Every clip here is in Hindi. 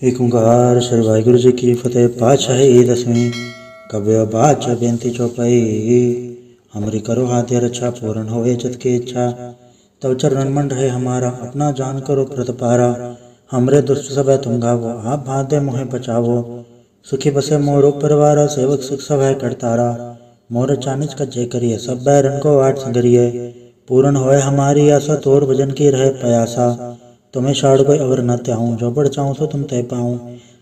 एक ओंकार श्री वाहिगुरु जी की फतेह। पातशाही दसवीं कव्य बाच बेनती चौपाई। हमरी करो हाथी रक्षा पूर्ण होए चित की इच्छा। तब चरणन मन रहे हमारा अपना जान करो प्रतिपारा। हमरे दुष्ट सब तुम गावो आप भादे मोहे बचावो। सुखी बसे मोरो परिवारा सेवक सुख सब है करतारा। मोर चानिच कज्जे करिए सब बैरन को आठ संगरिए। पूर्ण होए हमारी आशा तोर भजन की रहे प्रयासा। तुम्हें छाड़ कोई अवर न त्याऊं जो बढ़ चाहूं सो तुम तय पाऊं।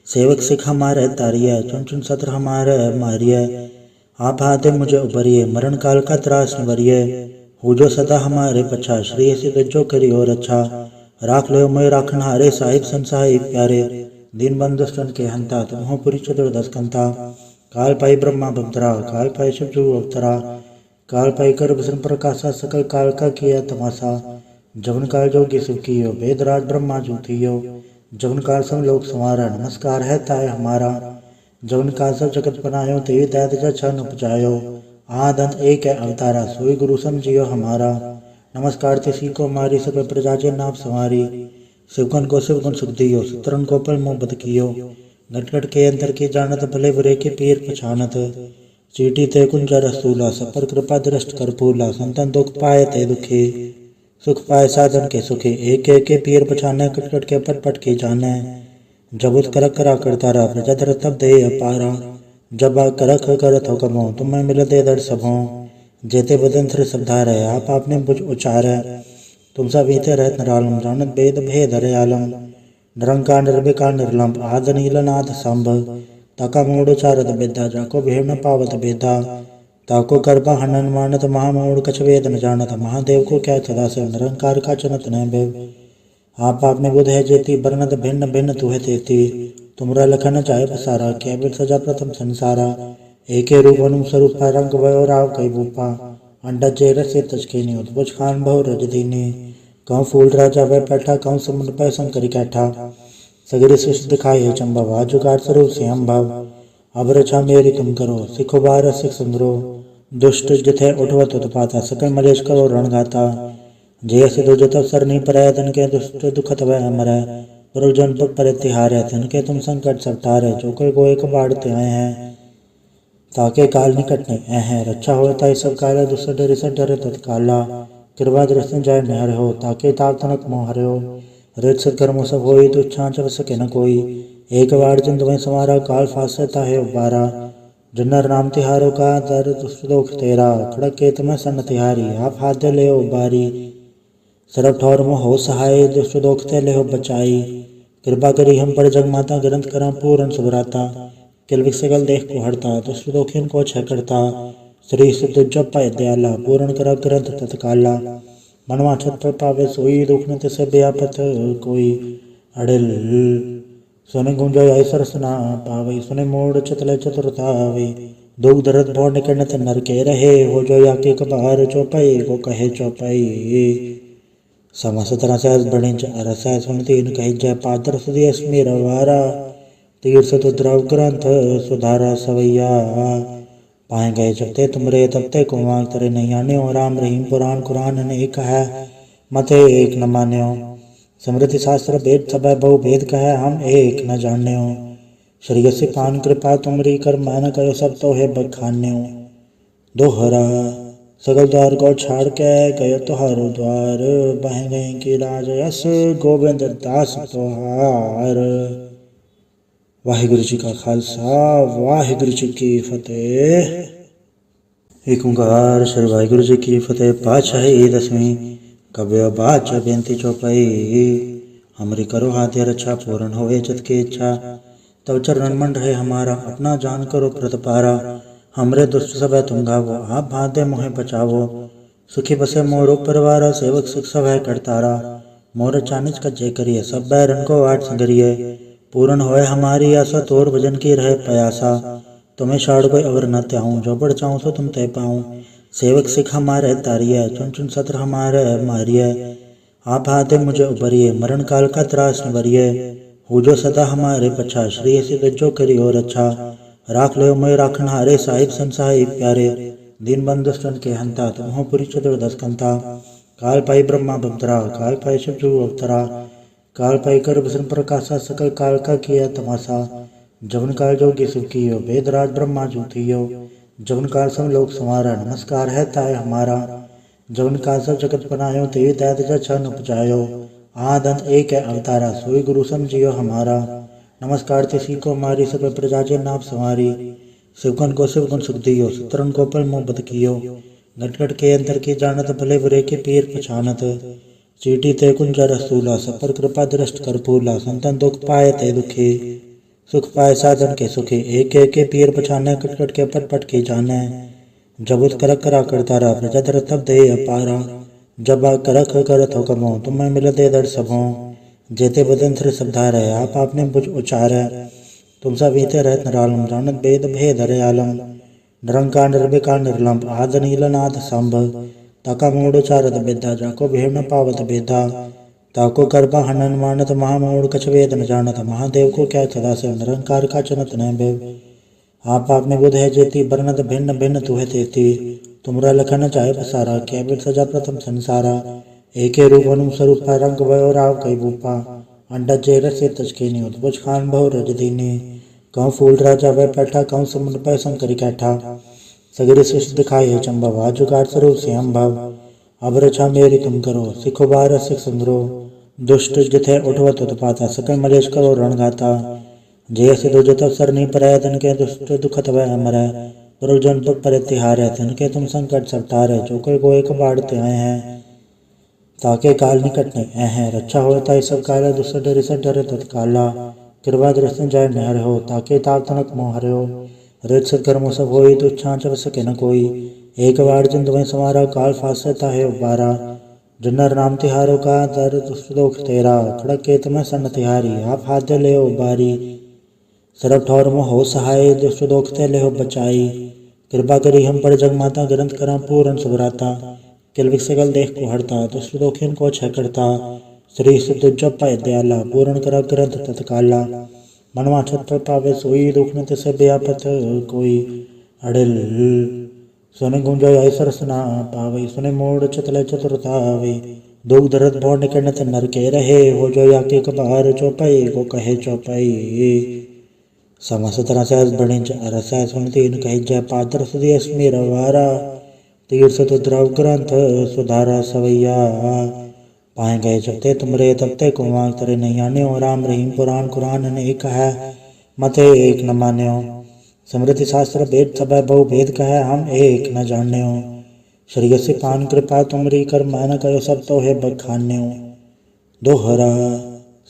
सेवक सिख हमारे तारिय चुन चुन सत्र हमारे मारिय। आप हाथे मुझे उबरिए मरण काल का त्रास निवरिय। हो जो सदा हमारे पछा श्री ऐसी जो करी और अच्छा। राख लो मैं राखन हारे साहिब संसाही प्यारे। दीन बंधु स्तन के हंता तुम हो पुरी चतुर्दश कंता। काल पाई ब्रह्मा बंतरा काल पाई शिव जू अवतरा। काल पाई कर विष्णु प्रकाशा सकल काल का किया तमाशा। जवन काल जोगी शिव कियो वेदराज ब्रह्मा जू थियो। जवन काल सब लोग संवारा नमस्कार है ताय हमारा। जवन काल सब जगत बनायो तेवी तैत छन उपजायो। आद अंत एक है अवतारा सोई गुरु समझियो हमारा। नमस्कार तिसी को मारी सब प्रजा जे नाम संवारी। शिवगन को शिवगुण सुख दियो सुतरन को पल मोह बद कियो। घट घट के अंतर की जानत भले बुरे के पीर पछानत। चीटी ते कुंज रसूला सब पर कृपा दृष्ट कर फूला। संतन दुख पाए ते दुखी सुख पाए साधन के सुखी। एक एक के पीर पछाने कट कट के पट पट के जाने। जबुत करक करा करतारा प्रजा धर तब दे अपारा। जब करख करत हो कमो तुम्हें मिल दे दर सबों। जेते बदन थ्र सब धारे आप आपने बुझ उचारे। तुम सब बीते रहत नरालम जानत वेद भेद हरे आलम। निरंकार निर्विकार निर्लंब आद नील नाथ संभ। ताका मूड उचारत बेदा जाको भेड़ न पावत बेदा। ताको करबा हनन मानत महामूढ़ कछ वेद न जानत। महादेव को क्या सदा से निरंकार का चनत न बेव। आप आपने बुध है जेती बरनत भिन्न भिन्न तुहे तेती। तुमरा लखन चाहे पसारा क्या बिर सजा प्रथम संसारा। एके रूप अनु स्वरूप रंग भयो राव कई भूपा। अंडा चेर से तचकेनी उद्भुज खान बहु रज दीनी। कहूँ फूल राजा वह बैठा कहूँ समुद्र पै शंकरी कैठा। सगरी सृष्टि दिखाई है चंबा वाजुकार स्वरूप से हम भाव। अब रक्षा मेरी तुम करो सिखो बार सिख सुंदरो। दुष्ट जिथे उठवत उत्पाता सकल मलेश करो रणगाता। जय से दो जत अवसर नहीं पर तन के दुष्ट दुखत वह मरै। पुरजन पर तिहारे तन के तुम संकट सब टारे। जो कोई को एक बाढ़ते आए हैं ताके काल निकट नहीं हैं। रक्षा होता है सब काला दुष्ट डरे सब डरे तत्काला। कृपा दृष्टि जय नहर हो ताके ताप तनक मोह हरे हो। रित सत्कर्म सब होई तुच्छा चल सके न कोई। एक बार जिंद में समारा काल फासता है उबारा। जन्नर नाम तिहारो का दर दुष्ट दोख तेरा। खड़क के तुम्हें सन तिहारी आप हाथ दे ले बारी। सरब ठौर में हो सहाय दुष्ट दोख ते ले हो बचाई। कृपा करी हम पर जग माता ग्रंथ करा पूरन सुभराता। किलविक सगल देख को हरता दुष्ट दोखिन को छह करता। श्री सिद्ध जप पाए दयाला पूर्ण करा ग्रंथ तत्काला। मनवा छत पर पावे सोई दुख न तिसे व्यापत कोई। अड़िल सुने गुंजो आई सरसना पावे सुने मोड़ चतले चतुरतावे। दुख दर्द भोर निकट नर के रहे हो जो या के कबार चौपाई को कहे चौपाई। समा 17 सहस बणिज अरस सुन तीन कही जय पात्र सुधी स्मेर वारा। तीर्थ तुद्रव ग्रंथ सुधारा सवैया। पाए गए जबते तुमरे तबते को मांग तरे नहीं आने और राम रहीम पुराण कुरान ने एक है मथे एक न मान्यो। समृद्धि शास्त्र वेद सब बहु भेद कहे हम एक न जाने हो। श्री से पान कृपा तुमरी कर मान करो सब तो है बखान्यो। दोहरा सगल द्वार को छाड़ के गयो तुहारो द्वार। बह गए की राज यस गोविंद दास तुहार। वाहिगुरु जी का खालसा वाहिगुरु जी की फतेह। एक ओंकार श्री वाहिगुरु जी की फतेह। पातशाही दसवीं कव्य बाच बेनती चौपाई। हमरी करो हाथी रक्षा पूर्ण होए चित की इच्छा। तब चरणन मन रहे हमारा अपना जान करो प्रतिपारा। हमरे दुष्ट सब तुम गावो आप भादे मोहे बचावो। सुखी बसे मोरो परिवारा सेवक सुख सब है करतारा। मोर चानिच कज्जे करिए सब बैरन को आठ संगरिए। पूर्ण होए हमारी आशा तोर भजन की रहे प्रयासा। तुम्हें छाड़ कोई अवर न त्याऊं जो बढ़ चाहूं सो तुम तय पाऊं। सेवक सिख हमारे तारिय चुन चुन सत्र हमारे मारिय। आप हाथे मुझे उबरिए मरण काल का त्रास निवरिय। हो जो सदा हमारे पछा श्री ऐसी जो करी और अच्छा। राख लो मैं राखन हारे साहिब संसाही प्यारे। दीन बंधु स्तन के हंता तुम हो पुरी चतुर्दश कंता। काल पाई ब्रह्मा बंतरा काल पाई शिव जू अवतरा। काल पाईकर विष्णु प्रकाशा सकल काल का किया तमाशा। जवन काल जोगी शिव कियो वेदराज ब्रह्मा जूथियो। जवन काल सब लोग संवारा नमस्कार है ताय हमारा। जवन काल सब जगत बनायो ते दैत जन उपजायो। आद अंत एक है अवतारा सोई गुरु समझियो हमारा। नमस्कार तिसी को मारी सब प्रजा जे नाप संवारी। शिवगुण को शिवगुण सुख दियो सतरन को पल मुँह बद कियो। घट घट के अंतर की जानत भले बुरे के पीर पछानत। चीटी ते कुंजा रसूला सपर कृपा दृष्ट कर फूला। संतन दुख पाए ते दुखी सुख पाए साधन के सुखी। एक एक के पीर पछाने कट कट के पट पट के जाने। जब उस करक करा करता रहा प्रजा धर तब दे अपारा। जब आ करक करत हो कमो तुम्हें मिल दे दर सबो। जेते बदन थ्र शब्दार है आप आपने बुझ उचार है। तुम सब बीते रहत नरालम जानत वेद भेद हरे आलम। निरंकार निर्विकार निर्लंब आद नीलनाथ संभ। ताका मूड चारत बेदा जाको भेड़ न पावत बेदा। ताको करबा हनन मानत महामूड कछ वेद न जानत। महादेव को क्या सदा से निरंकार का चनत न बेव। आप आपने बुध है जेती बरनत भिन्न भिन्न तू है तेती। तुमरा लखन चाहे पसारा कैबिल सजा प्रथम संसारा। एके रूप अनुम स्वरूप रंग भयो राव कई भूपा। अंडा जेर से तचके नी उद्भुज खान बहु रज दीनी। कहूँ फूल राजा वह पैठा कहूँ समुद्र पै शंकरी कैठा। सगरी सृष्टि दिखाई है चंबा जुगाड़ स्वरूप से अम्भव। अब रचा मेरी तुम करो सिखो बार सिख संग्रो। दुष्ट जिथे उठवत उत्पाता सकल मलेश करो रणगाता। जय से दुज तब सर नहीं पर तन के दुष्ट दुखत वह मरै। पुरुजन पग पर तिहारे तन के तुम संकट सब टारे। जो कोई गोए कबाड़ते आए हैं ताके काल निकट नहीं हैं। रक्षा होता सब काला दुष्ट डरे सब डरे तत्काला। कृपा दृष्टि जय नहर हो ताके ताप तनक मोहर हो। रित सत्कर्मो सब होई तुच्छा चव सके न कोई। एक बार जिन तुम्हें समारा काल फासता है उबारा। जुन्नर नाम तिहारो का दर दुष्ट दोख तेरा। खड़क के तुम्हें सन तिहारी आप हाथ दे ले बारी। सरब ठौर में हो सहाय दुष्ट दोख ते ले हो बचाई। कृपा करी हम पर जग माता ग्रंथ करा पूरन सुभराता। किल सकल देख को हरता दुष्ट दोखिन को छह करता। श्री सिद्ध जप पाए दयाला पूर्ण करा ग्रंथ तत्काला। मनवा छत पर पावे सोई दुख न तिसे व्यापत कोई। अड़िल सुने गुंजो ऐसर सुना पावे सुने मोड़ चतले चतुरतावे। दुख दर्द भौर निकट नर के रहे हो जो याके कबार चौपाई को कहे चौपाई। समस्त तरह से बड़े रस सुन तीन कही जय पात्र सुधी स्मीर वारा। तीर्थ तो द्रव ग्रंथ सुधारा सवैया। पाए गए जबते तुमरे तबते को मांग तरे नहीं आने। राम रहीम पुराण कुरान अनेक है मते एक न मान्यो। समृद्धि शास्त्र वेद सब बहु भेद कहे हम एक न जान्यो। श्री से पान कृपा तुमरी कर मान करो सब तो है बखान्यो। दोहरा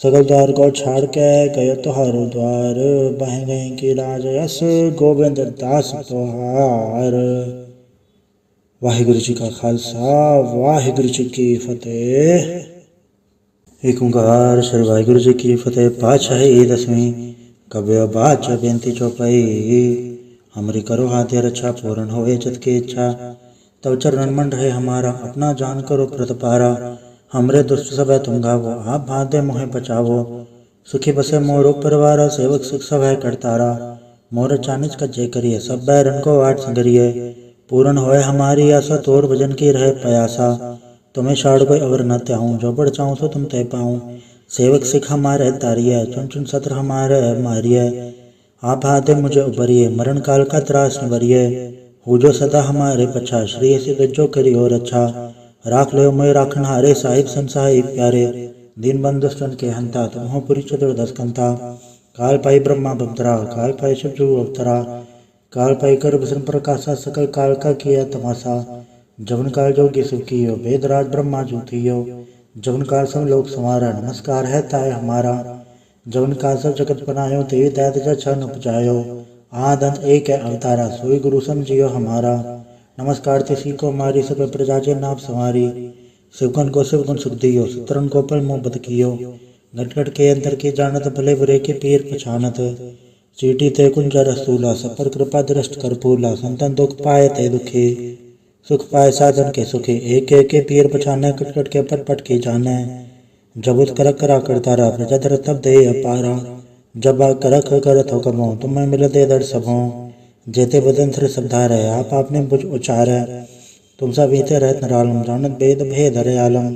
सगल द्वार को छाड़ के गयो तुहारो द्वार। बह गए की राज यस गोविंद दास तुहार। वाहिगुरु जी का खालसा वाहिगुरु जी की फतेह। एक ओंकार श्री वाहिगुरु जी की फतेह। पातशाही दसवीं कव्य बाचा बेनती चौपाई। हमरी करो हाथे रक्षा पूर्ण होवे चित की इच्छा। तब चरण मन रहे हमारा अपना जान करो प्रतपारा। हमरे दुष्ट सब तुम गावो आप भादे मोहे बचावो। सुखी बसे मोरो परिवारा सेवक सुख सब है करतारा। मोर चानिच का जय करिए सब बैरन को आठ संगरिए। पूर्ण होए हमारी आशा तोर भजन की रहे प्रयासा। तुम्हें शाड़ कोई अवर न त्याऊँ जो बढ़ चाहूँ सो तुम तय पाऊँ। सेवक सिख हमारे तारिय चुन चुन सत्र हमारे मारिय। आप हाथे मुझे उबरिए मरण काल का त्रास निवरिय। हो जो सदा हमारे पछा श्री से दज्जो करी और अच्छा। राख ले मैं राखन हारे साहिब संसाहिब प्यारे। दीन बंधु स्तन के हंता तुम हो पुरी चतुर्दश कंता। काल पाई ब्रह्मा बमतरा काल पाई शिव जू अवतरा। काल पाई कर विष्णु प्रकाशा सकल काल का किया तमाशा। जवन काल जोगी शिव कियो वेदराज ब्रह्मा जूथियो। जवन काल सब लोग संवारा नमस्कार है ताय हमारा। जवन काल सब जगत बनायो ते दैत जन उपजायो। आद अंत एक है अवतारा सोई गुरु समझियो हमारा। नमस्कार तिसी को मारी सब प्रजा जे नाप संवारी। शिवगुण को शिवगुण सुख दियो सतरन को पल मुँह बद कियो। घट घट के अंतर की जानत भले बुरे के पीर पछानत। चीटी ते कुंजा रसूला सपर कृपा दृष्ट कर फूला। संतन दुख पाए ते दुखी सुख पाए साधन के सुखी। एक एक के पीर पछाने कट कट के पट पट के जाने। जब उस करक करा करता रहा प्रजा धर तब दे अपारा। जब आ करक करत हो कमो तुम्हें मिल दे दर सबो। जेते बदन थ्र शब्दार है आप आपने बुझ उचार है। तुम सब बीते रहत नरालम जानत वेद भेद हरे आलम।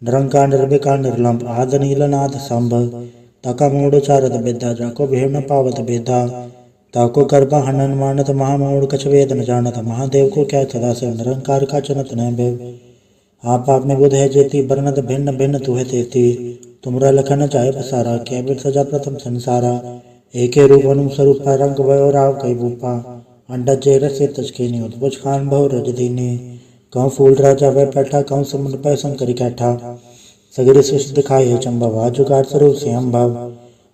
निरंकार निर्विकार निर्लंब आद नीलनाथ संभ ताका मूड चारत बेदा जाको भेम न पावत बेदा ताको करबा हनन मानत महामूड कछ वेद न जानत महादेव को क्या सदा से निरंकार का चनत न बेव आप में बुध है जेती बरनत भिन्न भिन्न तुहे तेती तुमरा लखन चाहे पसारा क्या बिर सजा प्रथम संसारा एके रूप अनुस्वरूप रंग भयो राव कई बूपा अंडा चेर से तचके नहीं उद्भुज खान बहु रज दीने कहूँ फूल राजा वह पैठा कहूँ समुद्र पै शंकरी कैठा सगरे सृष्टि दिखाई है चंबा जुगाड़ स्वरूप से हम भाव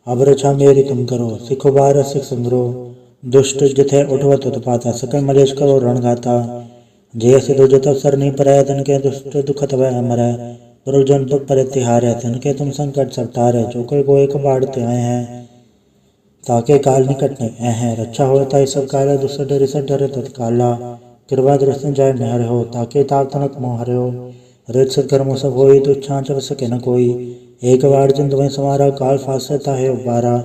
अब रक्षा मेरी तुम करो सिखो बार सिख संग्रो दुष्ट जिथे उठवत उत्पाता सकल मलेश करो रणगाता जय से दो जत अवसर नहीं पर तन के दुष्ट दुखत वह अमर प्रभु जन पग पर तिहार है तन के तुम संकट सब तारे जो कोई गोए को बाढ़ते आए हैं ताके काल निकट नहीं है रक्षा होता सब काला दुष्ट डरे सब डरे तत्काला कृपा दृष्टि जाय नहर हो ताके ताप तनक मोह हरे हो रेत सत्कर्मो सब होई तो छांच सके न कोई एक बार जिंद में समारा काल फासता है उबारा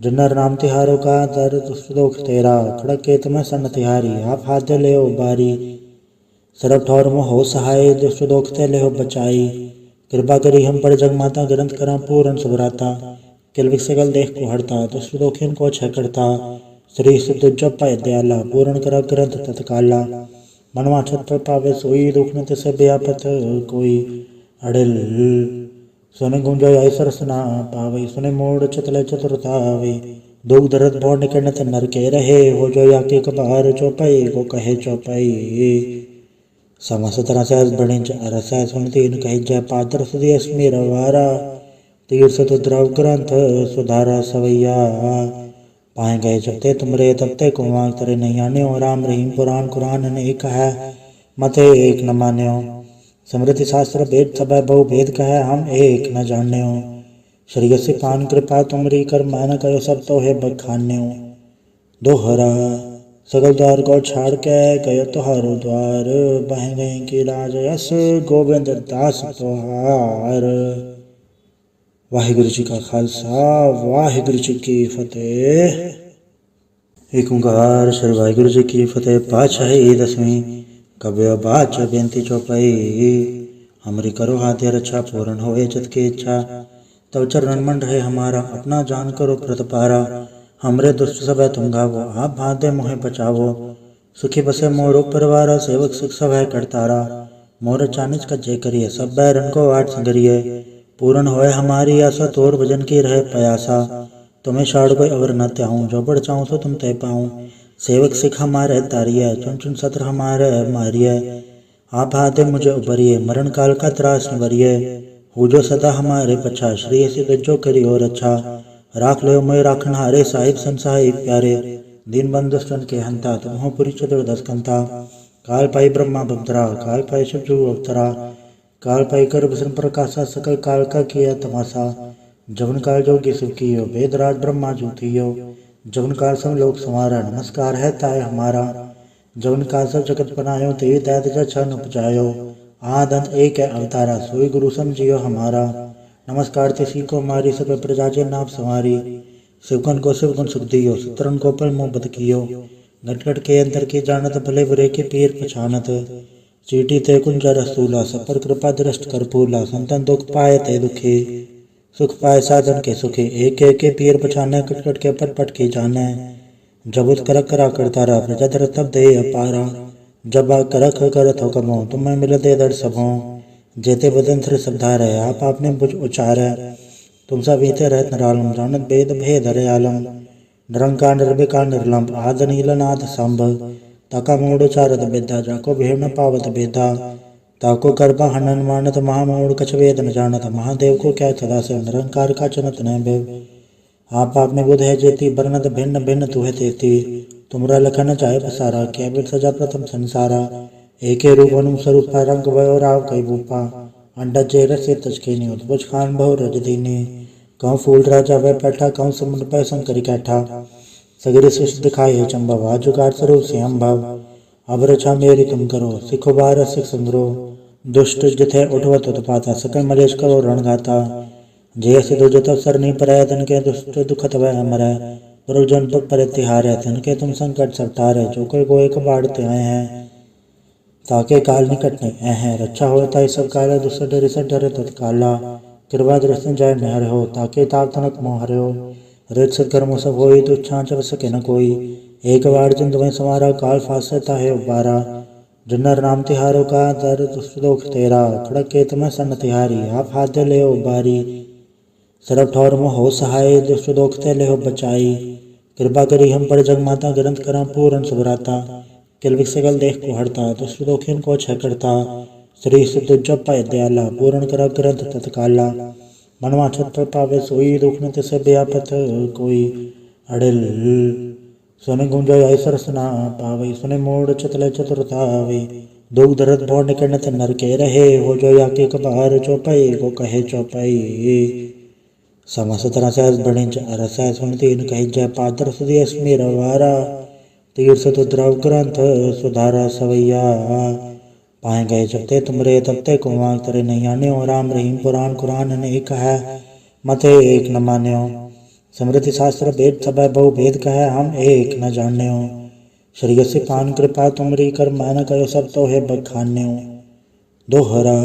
जुन्नर नाम तिहारों का दर दुष्टोख तेरा खड़क के तुम्हें सन तिहारी आप हाथ ले हो बारी सरब ठौर में हो सहाय दुष्ट दोख ते ले हो बचाई कृपा करी हम पर जग माता ग्रंथ करा पूर्ण सुभराता किल सकल देख को हरता दुष्ट दोखिन को छह करता श्री सिद्ध जप पाए दयाला पूर्ण करा ग्रंथ तत्काला मनवा छत पर पावे सोई दुख न तिसे व्यापत कोई अड़िल सुने गुंजो ऐसर सुना पावे सुने मोड़ चतले चतुरतावे दुख दर्द भोर निकलने ते नर के रहे हो जो या के कबार चौपाई को कहे चौपाई समस्त तरह से बने रस सुनती इन कही जय पात्र सुधी स्मेर वारा तीर्थ तो द्रव ग्रंथ सुधारा सवैया पाए गए जबते तुमरे तबते को मांग तरे नहीं आने राम रहीम पुराण कुरान ने एक है मते एक न मान्यो समृद्धि शास्त्र भेद सब बहु भेद कहे हम एक न जाने हो श्री से पान कृपा तुमरी कर मान करो सब तो है बखान्यो दोहरा सगल द्वार को छाड़ के गयो तुहारो द्वार बह गए की राज यस गोविंद दास तुहार। वाहिगुरु जी का खालसा वाहिगुरु जी की फतेह। एक ओंकार श्री वाहिगुरु जी की फतेह। पातशाही दसवीं कव्य बाच बेनती चौपाई हमरी करो हाथी रक्षा पूर्ण होए जत की इच्छा तब चरण मन रहे हमारा अपना जान करो प्रतपारा हमरे दुष्ट सब है तुम गावो आप भादे मोहे बचावो सुखी बसे मोरो परिवारा सेवक सुख सब है करतारा मोर चानिच का जय करिए सब बैरन को आठ संगरिए पूर्ण होए हमारी आशा तोर भजन की रहे प्रयासा तुम्हें शाड़ कोई अवर न त्याऊँ जो बढ़ चाहूँ सो तुम तय पाऊँ सेवक सिख हमारे तारिय चुन चुन सत्र हमारे मारिय आप हाथे मुझे उबरिए मरण काल का त्रास निवरिए हो जो सदा हमारे पछा श्री ऐसी गज्जो करी और अच्छा राख लो मैं राखन हारे साहिब संसाहिब प्यारे दीन बंधुस्तन के हंता तुम हो पुरी चतुर्दश कंता काल पाई ब्रह्मा बंतरा काल पाई शिवजू अवतरा काल पाई कर विष्णु प्रकाशा सकल काल का किया तमाशा जवन काल जोगी शिव कियो वेदराज ब्रह्मा ज्योतियो जवन काल सब लोग संवारा नमस्कार है ताय हमारा जवन काल सब जगत बनायो तेरी दैत छन उपजायो आद अंत एक है अवतारा सोई गुरु समझियो हमारा नमस्कार तिसी को मारी सब प्रजा जे नाम संवारी शिवगन को शिवगुण सुख दियो सुतरन को पल मोह बद कियो घटघट के अंतर की जानत भले बुरे के पीर पछानत चीटी ते कुंज रसूला सब पर कृपा दृष्ट कर फूला संतन दुख पाए ते दुखी सुख पाए साधन के सुखी एक एक के पीर पछाने कटकट के पट पट की जाने जबुत कर करा करता रहा प्रजा धर तब दे अपारा जब करख करत हो कमो तुम्हें मिल दे दर सबों जेते बदन थ्र सबधार है आप आपने बुझ उचार है तुम सब बीते रहत नरालम जानत भेद भेद हरे आलम निरंकार निर्विकार निर्लंब आद नीलनाथ संभ ताका मूड चारत बेदा जाको भेम न पावत बेदा ताको करबा हनन मानत महामूड कछ वेद न जानत महादेव को क्या सदा से निरंकार का चनत न बेव आप आपने बुध है जेती बरनत भिन्न भिन्न तुहे तेती तुमरा लखन चाहे पसारा क्या बिर सजा प्रथम संसारा एके रूप अनुस्वरूप रंग भयो राव कई बूपा अंडा चेर से तचकेनी उद्भुज खान बहु रज दीने कहूँ फूल राजा वह पैठा कहूँ समुद्र पै शंकरी कैठा सगरे सृष्टि दिखाई है चंबा जुगाड़ स्वरूप से हम भाव अब रक्षा मेरी तुम करो सिखो बार सिख संग्रो दुष्ट जिथे उठवत उत्पाता सकल मलेश करो रणगाता जय से दो जत अवसर नहीं पर तन के दुष्ट दुखत वह अमर प्रभु जन पग पर तिहार है तन के तुम संकट सब तारे जो कोई गोए को बाढ़ते आए हैं ताके काल निकट नहीं है रक्षा हो ताई सब काला दुष्ट डरे सब डरे तत्काला कृपा दृष्टि जाय नहर हो ताके ताप तनक मोह हरे हो रित सत्कर्म सब होई तुच्छा चव सके न कोई एक बार जिन तुम्हें समारा काल फासता है उबारा जिन्नर नाम तिहारो का दर दुष्टोख तेरा खड़क के तुम्हें सन तिहारी आप हाथ ले उबारी सरब ठौर मोह हो सहाय दुष्ट दोख ते ले हो बचाई कृपा करी हम पर जग माता ग्रंथ करा पूरन सुभराता किलविक सगल देख को हरता दुष्ट दोखिन को छह करता श्री सिद्ध जप पाए दयाला पूर्ण करा ग्रंथ तत्काला मनवा छत पर पावे सोई दुख न तिसे व्यापत कोई अड़िल सुने गुंजो आई सरसना पावे सुने मोड़ चतले चतुरतावे दुख दर्द भोर निकट ते नर के रहे हो जो या के कबार चौपाई को कहे चौपाई समा 17 सहस बणिंच अरस सुन तीन कही जय पात्र सुधी स्मेर वारा तीर्थ तुद्रव ग्रंथ सुधारा सवैया पाए गए जबते तुमरे तबते को मांग तरे नहीं आने हो राम रहीम पुराण कुरान ने एक है मते एक न मान्यो समृद्धि शास्त्र भेद सब बहु भेद कहे हम एक न जाने हो श्री से पान कृपा तुमरी कर मान करो सब तो है बखान्यो दोहरा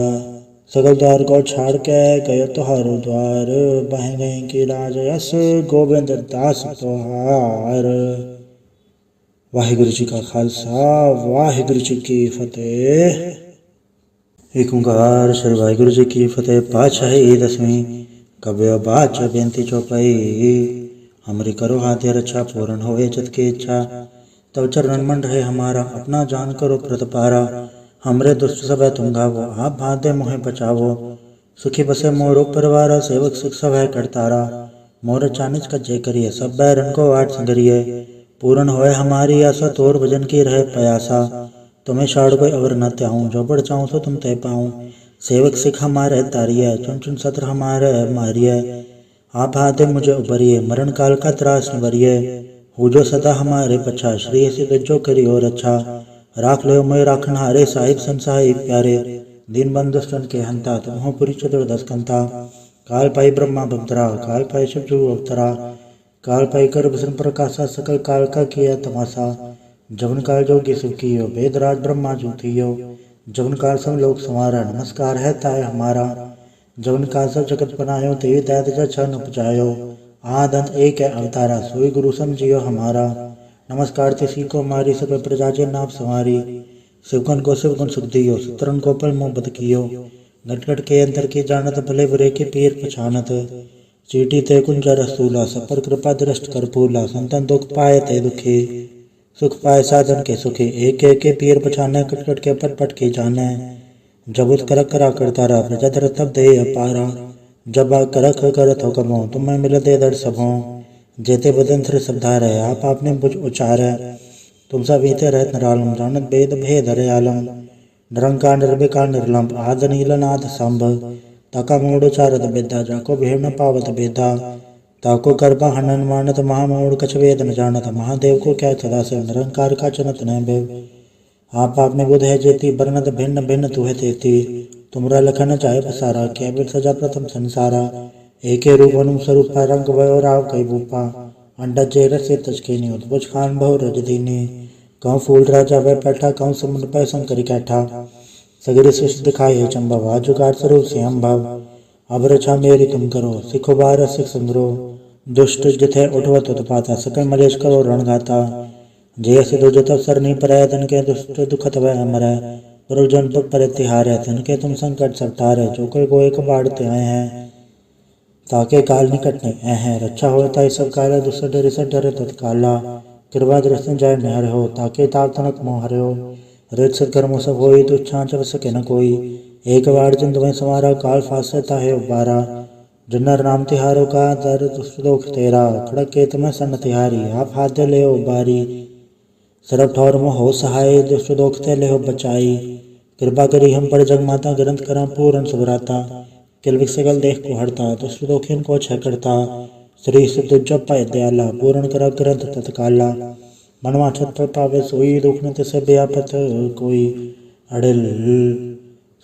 सगल द्वार को छाड़ के गयो तुहारो द्वार बह गए की राज यस गोविंद दास तुहार। वाहिगुरु जी का खालसा वाहिगुरु जी की फतेह। एक ओंकार श्री वाहिगुरु जी की फतेह। पातशाही दसवीं कव्य बाचा बेनती चौपाई। हमरी करो हाथी रक्षा पूर्ण होए जत की इच्छा तब चरण मन रहे हमारा अपना जान करो प्रतपारा। हमरे दुष्ट सब तुम गावो आप भादे मोहे बचावो सुखी बसे मोरो परिवारा सेवक सिख सब है करतारा। मोर चानिच का जय करिए सब बैरन को आठ संगरिए पूर्ण होए हमारी आशा तोर भजन की रहे प्रयासा। तुम्हें छाड़ कोई अवर न त्याऊं जो बढ़ चाहूँ तो तुम तय पाऊँ। सेवक सिख हमारे तारिये चुन चुन सत्र हमारे मारिये आप हाथे मुझे उबरिए मरण काल का त्रास निवरिये हो जो सदा हमारे पछा श्री सिद्ध जो करी और अच्छा। राख लो मैं राखन हारे साहिब संसाहिब प्यारे दीन बंधुस्तन के हंता तुम पुरी चतुर्दश कंता। काल पाई ब्रह्मा भक्तरा काल पाई शिवजू अवतरा काल पाई कर भूषण प्रकाशा सकल काल का किया तमाशा। जवन काल जोगी सुख कियो वेदराज ब्रह्मा जूतियो जवन काल सब लोग संवारा नमस्कार है ताय हमारा। जवन काल सब जगत बनायो ते दैत जन उपजायो आद अंत एक है अवतारा सोई गुरु समझियो हमारा। नमस्कार तिसी को मारी सब प्रजा जे नाम संवारी शिवगुण को शिवगुण सुख दियो सुतरन को पल मोह बद कियो घट घट के अंतर की जानत भले बुरे के पीर पछानत। चीटी ते कुंजा रसूला सपर कृपा दृष्ट कर फूला संतन दुख पाए ते दुखी सुख पाए साधन के सुखी। एक एक के पीर पछाने कट कट के पट पट के जाने जबुत करक करा करता रहा प्रजा धर तब दे अपारा। जब करक करत हो कमो तुम्हें मिल दे दर सबो जेते बदन थ्र शब्दार है आप आपने बुझ उचार है। तुम सब बीते रहत नरालम जानत वेद भेद हरे आलम निरंकार निर्विकार निर्लंब आद नीलनाथ संभ ताका मूड उचारत बेदा जाको भेड़ न पावत बेदा ताको करबा हनन मानत महामूड कछ वेद न जानत। महादेव को क्या सदा से निरंकार का चनत न बेव आप आपने बुध है जेती बरनत भिन्न भिन्न तू है तेती तुमरा लखन चाहे पसारा केवल सजा प्रथम संसारा। एके रूप अनुस्वरूप रंग भयो राव कई भूपा अंडा जेर से तचके नी उद्भुज खान बहु रज दीनी कहूँ फूल राजा वह बैठा कहूँ समुद्र पै शंकरी कैठा सगरी सृष्टि दिखाई है चंबा जुगाड़ स्वरूप से हम भाव। अब रक्षा मेरी तुम करो सिखो बार सिख संग्रो दुष्ट जिथे उठवत उत्पाता सकल मलेश करो रण गाता। जय से दो जत अवसर नहीं पर तन के दुष्ट दुखत वह मरै गुरुजन पग पर तिहारे तन के तुम संकट सब टारे जो कोई गोए को बाढ़ते आए हैं ताके काल निकट नहीं है रक्षा होता सब काला दुष्ट डरे सब डरे तत्काला कृपा दृष्टि जाय नहर हो ताके ताप तनक मोह हरे हो रित सत्कर्म सब होई तुच्छा चव सके न कोई। एक बार जिन तुम्हें समारा काल फासता है उबारा जिन्नर नाम तिहारो का दर दुष्ट दोख तेरा खड़क के तुम्हें सन तिहारी आप हाथ ले उबारी सरब ठौर मोह हो सहाय दुष्ट दोख ते ले हो बचाई कृपा करी हम पर जग माता ग्रंथ करा पूरन सुभराता किलविक सगल देख को हरता दुष्ट दोखिन को छह करता श्री सिद्ध जप पाए दयाला पूर्ण करा ग्रंथ तत्काला। मनवा छत पर पावे सोई दुख न तिसे व्यापत कोई अड़िल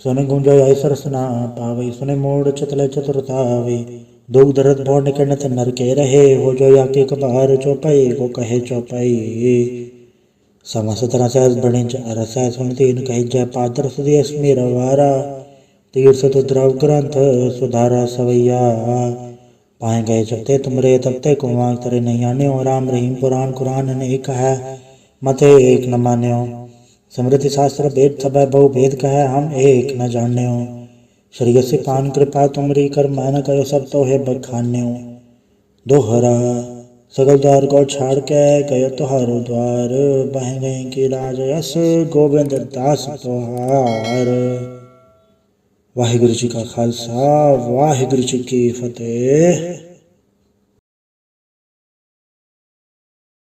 सुने गुंजो आई सरसना पावे सुने मोड़ चतले चतुरतावे दुख दर्द भोर निकट ते नर के रहे हो जो या के कबार चौपाई को कहे चौपाई। समस्त तरह सहज बड़े रस सुन तीन कही जय पात्र सुधी स्मेर वारा तीर्थ तो द्रव ग्रंथ सुधारा सवैया पाए गए जबते तुमरे तबते को वांग तरे नहीं आने राम रहीम पुराण कुरान अनेक है मते एक न मान्यो समृद्धि शास्त्र वेद सब बहु भेद कह हम एक न जान्यो श्री से पान कृपा तुमरी कर मान करो सब तो है बखान्यो दोहरा सगल द्वार को छाड़ के गयो तुहारो द्वार बह गए की राज यस गोविंद दास तुहार। वाहिगुरु जी का खालसा वाहिगुरु जी की फतेह।